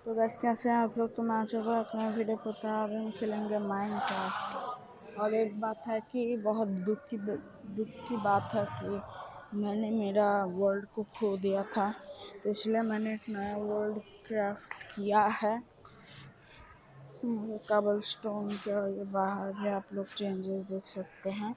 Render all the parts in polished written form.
तो गैस कैसे हैं आप लोग। तो मैं आ चुका हूँ अपना वीडियो पता आ रहे खेलेंगे माइनक्राफ्ट। और एक बात है कि बहुत दुख की बात है कि मैंने मेरा वर्ल्ड को खो दिया था, तो इसलिए मैंने एक नया वर्ल्ड क्राफ्ट किया है। कबल स्टोन के और ये बाहर भी आप लोग चेंजेस देख सकते हैं।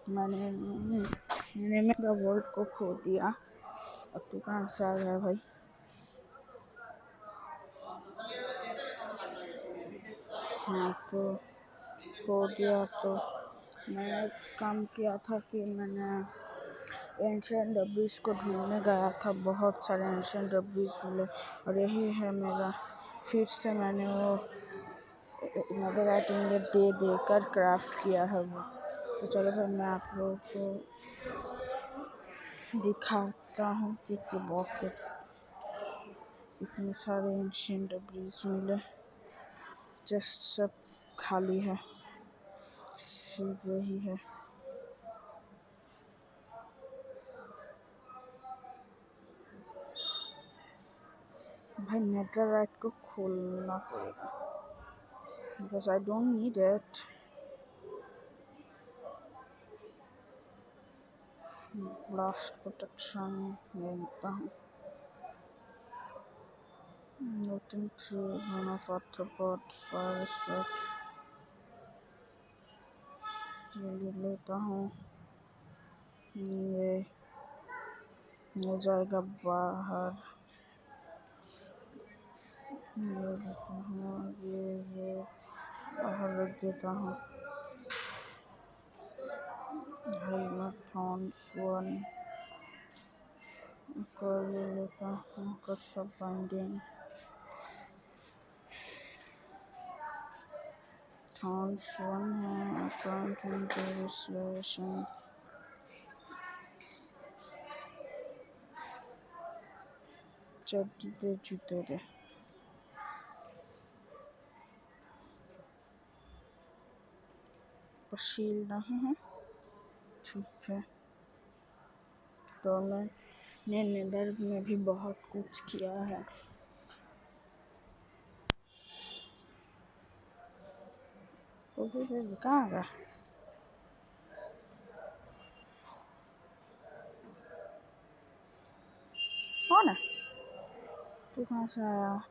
मैंने मेरा वर्ल्ड को खो दिया। अब तू कहाँ से आ गया भाई। हाँ तो खो दिया। तो मैंने काम किया था कि मैंने एंशिएंट डब्बीज को ढूंढने गया था, बहुत सारे एंशिएंट डब्बीज मिले और यही है मेरा। फिर से मैंने वो नेदरराइट इंगेट दे देकर क्राफ्ट किया है वो। तो चलो भाई मैं आप लोगों को दिखाता हूँ कि बहुत इतने सारे एंशिएंट डब्बीज मिले, जस्ट सब खाली है, सिर्फ वही है। भाई नेदरराइट को खोलना पड़ेगा because I don't need it. Blast protection लेता हूँ। Nothing tree, one of arthropods, fire spot। ये लेता हूँ। ये जाएगा बाहर। ये लेता हूँ, ये बाहर रख देता हूँ। हेलमेट थॉर्न्स 1 को ले लेता हूँ। कर्स ऑफ बाइंडिंग थॉर्न्स 1 है। अकाउंट रिस्टोरेशन चढ़ते जूते रे। शील्ड नहीं है, ठीक है। तो मैंने नेदर में भी बहुत कुछ किया है। कहाँ गया? कौन है? तू कहाँ से आया?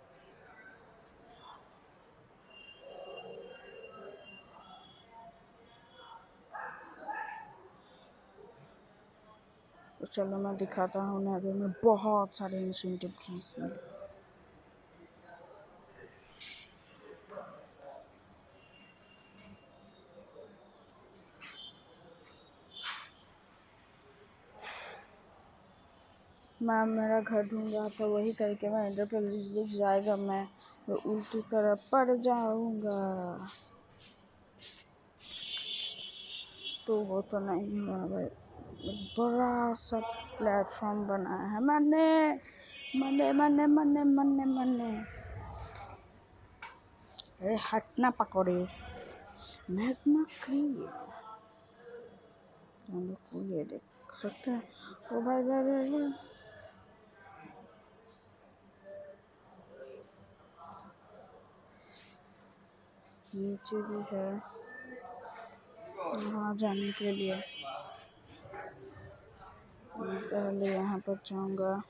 तो चलो मैं दिखाता हूँ। नेदर में बहुत सारे एंशिएंट डब्बीज मिले। मैं मेरा घर ढूंढ रहा था, वही करके मैं इधर पर दिख जाएगा, मैं तो उल्टी तरफ पड़ जाऊंगा। तो वो तो नहीं हुआ भाई। बड़ा सा प्लेटफॉर्म बनाया है मैंने। मन्ने अरे हटना पकौड़े। मैग्मा क्रीम हम लोग को ये देख सकते हैं। ओ भाई भाई भाई, भाई। नीचे भी है वहाँ जाने के लिए। पहले यहाँ पर जाऊँगा।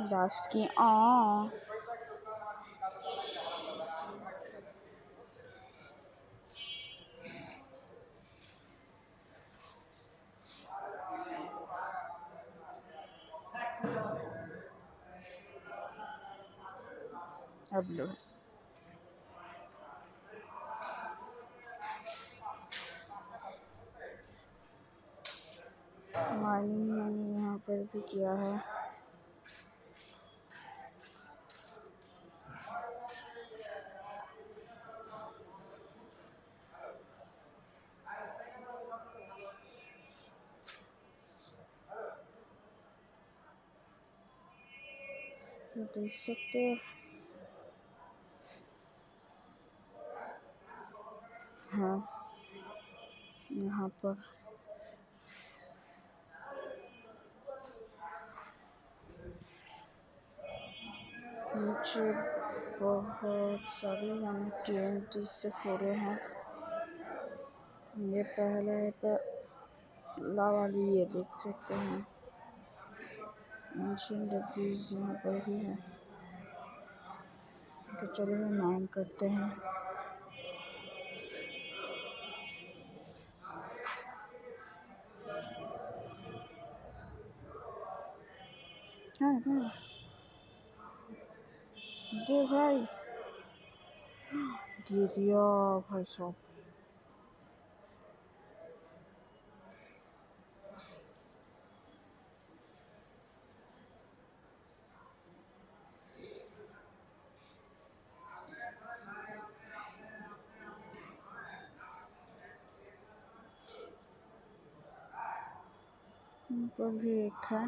लास्ट की अब लो। माइनिंग मैंने यहाँ पर भी किया है। तो देख सकते हो। हाँ यहाँ पर नीचे बहुत सारी हमें TNT से फोड़े हैं। ये पहले पहला वाली ये देख सकते हैं। एंशिएंट डेब्रिस यहाँ पर भी है। तो चलो माइन करते हैं। हाँ दे भाई, दे दिया भाई साहब। पर भी एक है।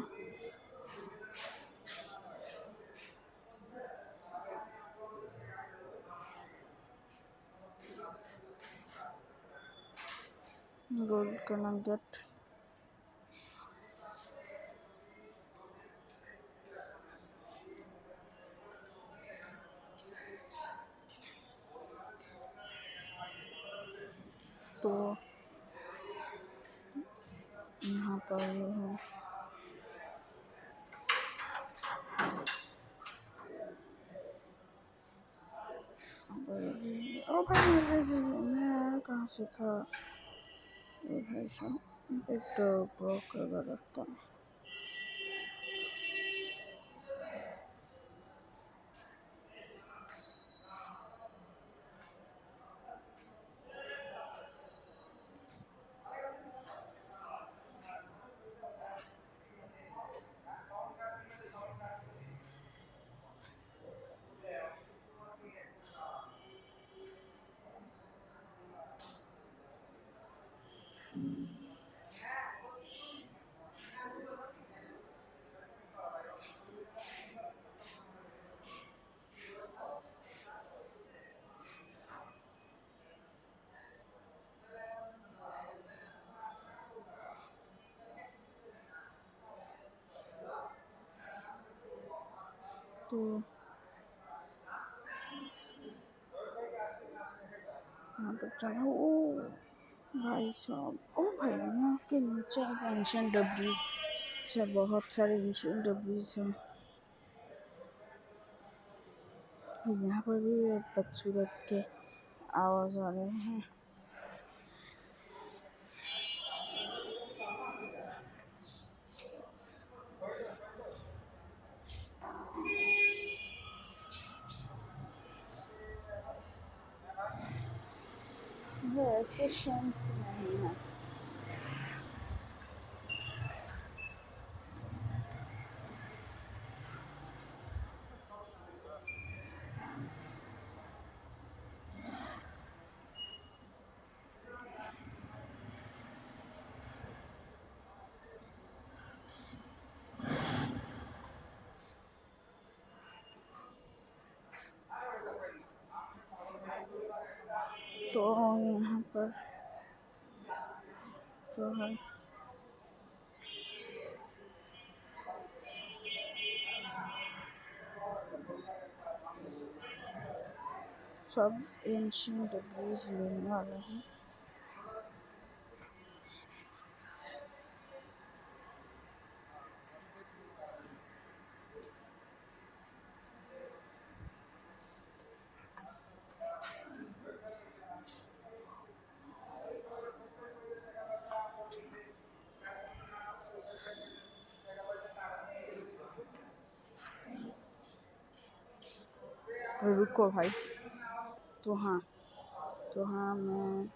गोल्ड का नगेट। तो यहाँ पर ये है। ओ भाई मैं कहाँ से था? भाई साहब एक तो ब्लॉक लगा रखता है। तो यहाँ पर चलो। ओ भाई साहब, ओ भाई यहाँ के नीचे एंशिएंट डेब्रिस से बहुत सारे एंशिएंट डेब्रिस हैं। यहाँ पर भी बदसूरत के आवाज आ रहे हैं। वो एफिशिएंसी नहीं है। तो यहाँ पर जो है सब एंशिएंट डेब्रिस लेने वाले हैं। रुको भाई। तो हाँ मैं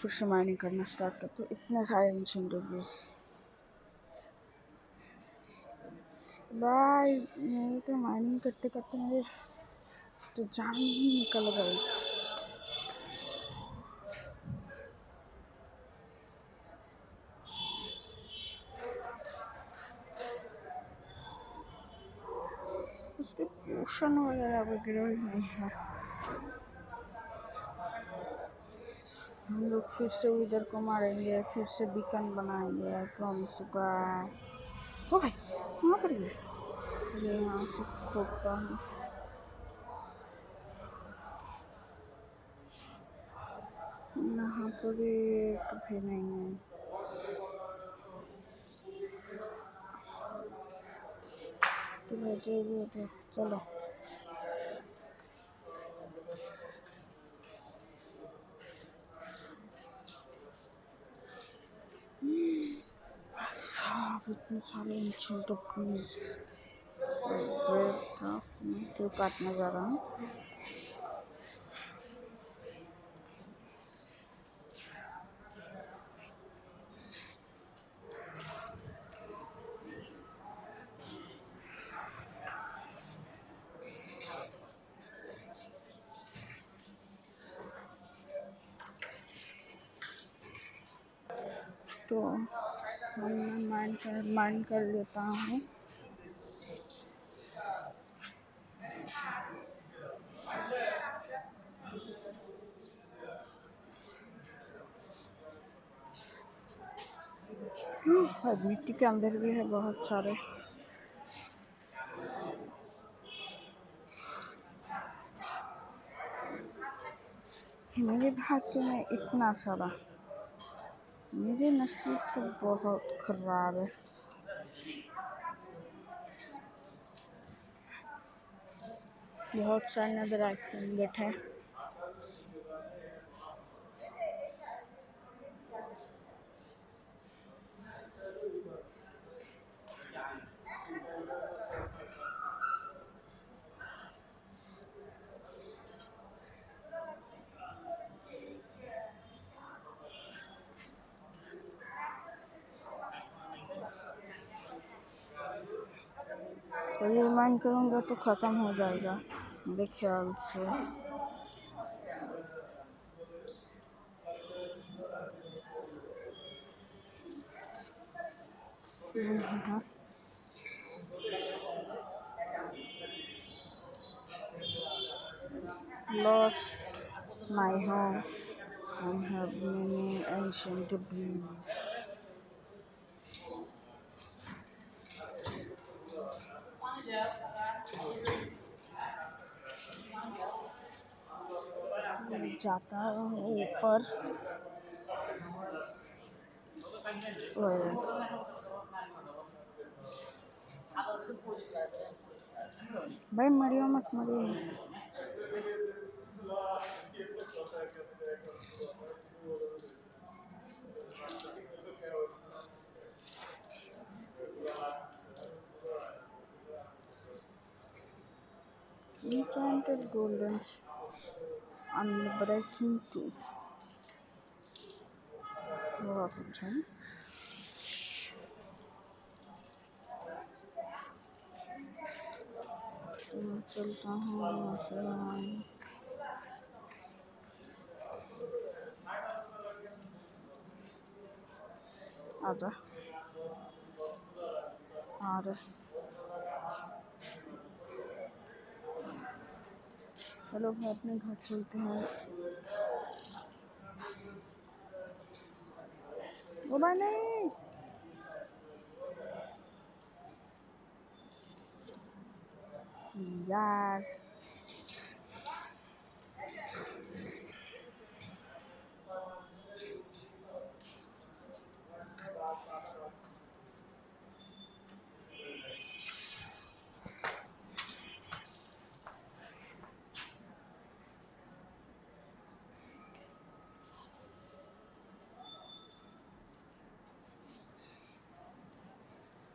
फिर से माइनिंग करना स्टार्ट करता हूँ। इतने सारे एंशिएंट डेब्रिस भाई, मेरे तो माइनिंग करते करते मेरे तो जान ही निकल गई। उसके पोषण वगैरह नहीं है। हम लोग फिर से इधर को मारेंगे, फिर से बीकन बनाएंगे। I promise you guys. ओ भाई वहाँ पर भी ये यहाँ से खोदता हूँ। यहाँ पर एक भी नहीं है। तो भेजे चलो। इतने सारे एंशिएंट प्लीज ब्रेड था, मैं क्यों काटने जा रहा हूँ। तो मैं माइंड कर लेता हूँ। और मिट्टी के अंदर भी है बहुत सारे। मेरे भाग्य में इतना सारा, मेरे नसीब तो बहुत खराब है। बहुत सारे नजर बैठे हैं। तो ये माइंड करूँगा तो ख़त्म हो जाएगा मेरे ख्याल से। Lost my home and have many ancient debris. जाता हूँ ऊपर। भाई मरियो मत, मरियो मत। Enchanted golden unbreaking 2 बहुत अच्छा है। मैं चलता हूँ आजा आ रहे। चलो भाई अपने घर चलते हैं। ओ भाई नहीं, यार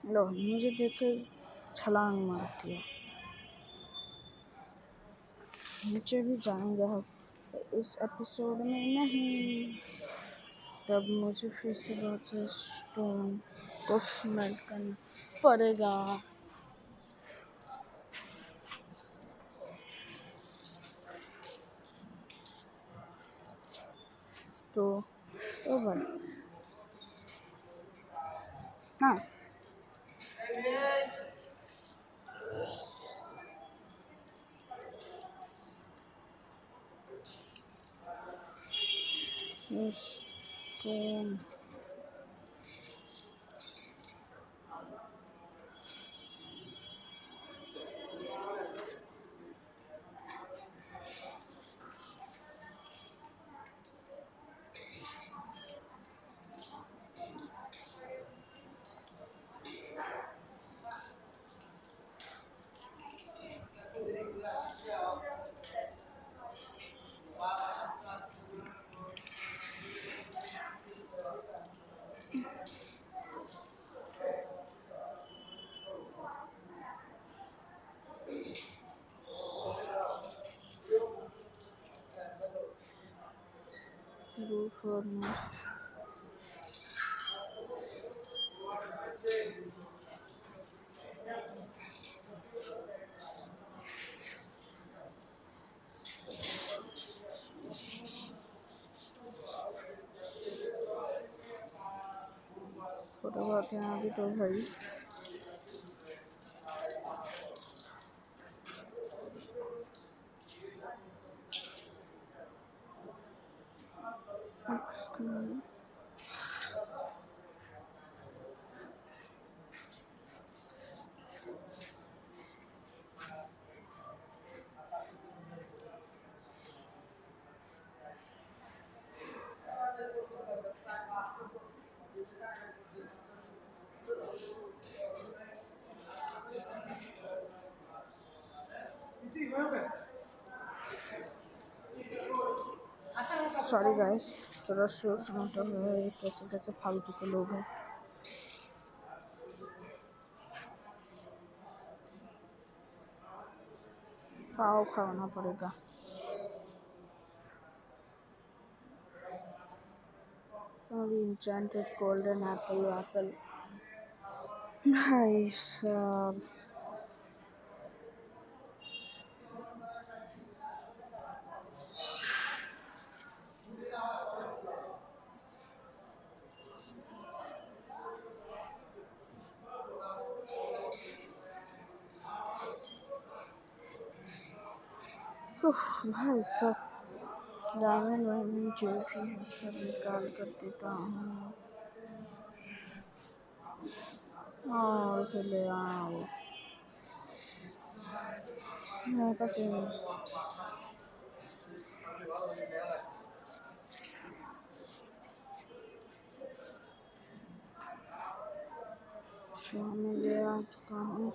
लो मुझे देख कर छलांग मारती है। नीचे भी जाएंगे हम इस एपिसोड में नहीं, तब मुझे फिर से बहुत से स्टोन को स्मेल्ट करना पड़ेगा। तो ओवर हाँ system. Do furnace. फोटो आते हैं अभी तो भाई सॉरी गाइस थोड़ा शोर सुनाता हुआ कैसे कैसे फालतू के लोग हैं पाव खाना पड़ेगा अभी इंचेंटेड गोल्डन एप्पल भाई साहब भाई साहब डायमंड वायमंड जो भी है सब निकाल कर देता हूँ और फिर ले आओ मेरे पास मैं ले आ चुका हूँ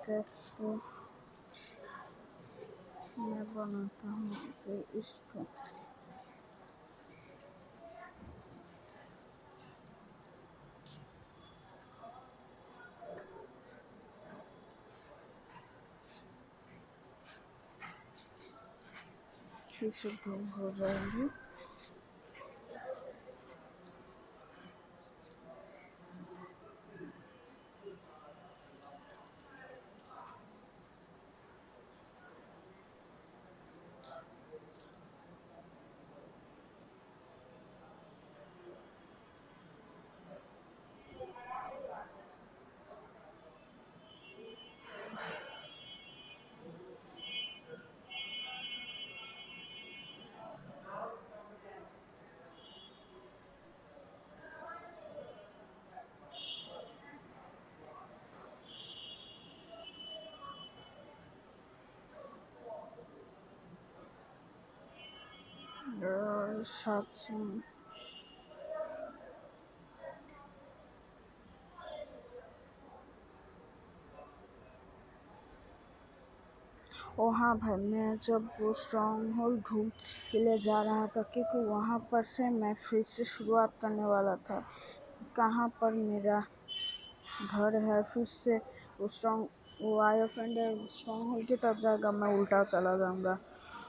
पैकेट्स को मैं बनाता हूँ फिर इसको फिर से धूप हो जाएंगे और साथ से ओ हाँ भाई, मैं जब वो स्ट्रॉन्ग होल्ड ढूंढ के लिए जा रहा था, क्योंकि वहाँ पर से मैं फिर से शुरुआत करने वाला था। कहाँ पर मेरा घर है, फिर से वो आई ऑफेंडर स्ट्रॉन्ग होल्ड की तरफ जाएगा, मैं उल्टा चला जाऊँगा।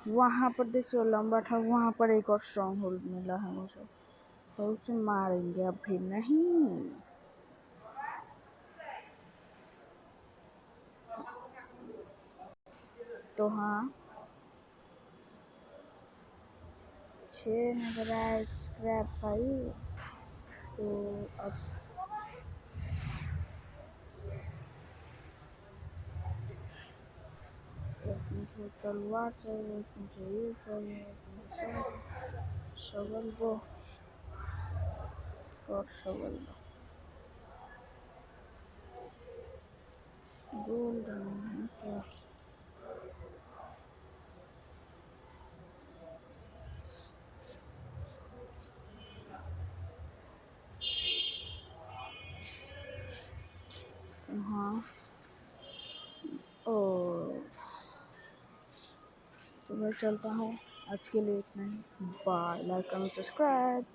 वहाँ पर देखो लंबा था, वहाँ पर एक और स्ट्रॉन्ग होल्ड मिला है मुझे, तो उसे मारेंगे अभी नहीं। तो हाँ, 6 नंबर आया स्क्रैप भाई। तो अब एक मुझे तलवार चाहिए, एक मुझे ये चाहिए, एक मुझे शवल दो और शवल दो। बोल रहे हैं क्या? हाँ, ओ, तो मैं चलता हूँ। आज के लिए इतना ही। बाय। Like and subscribe.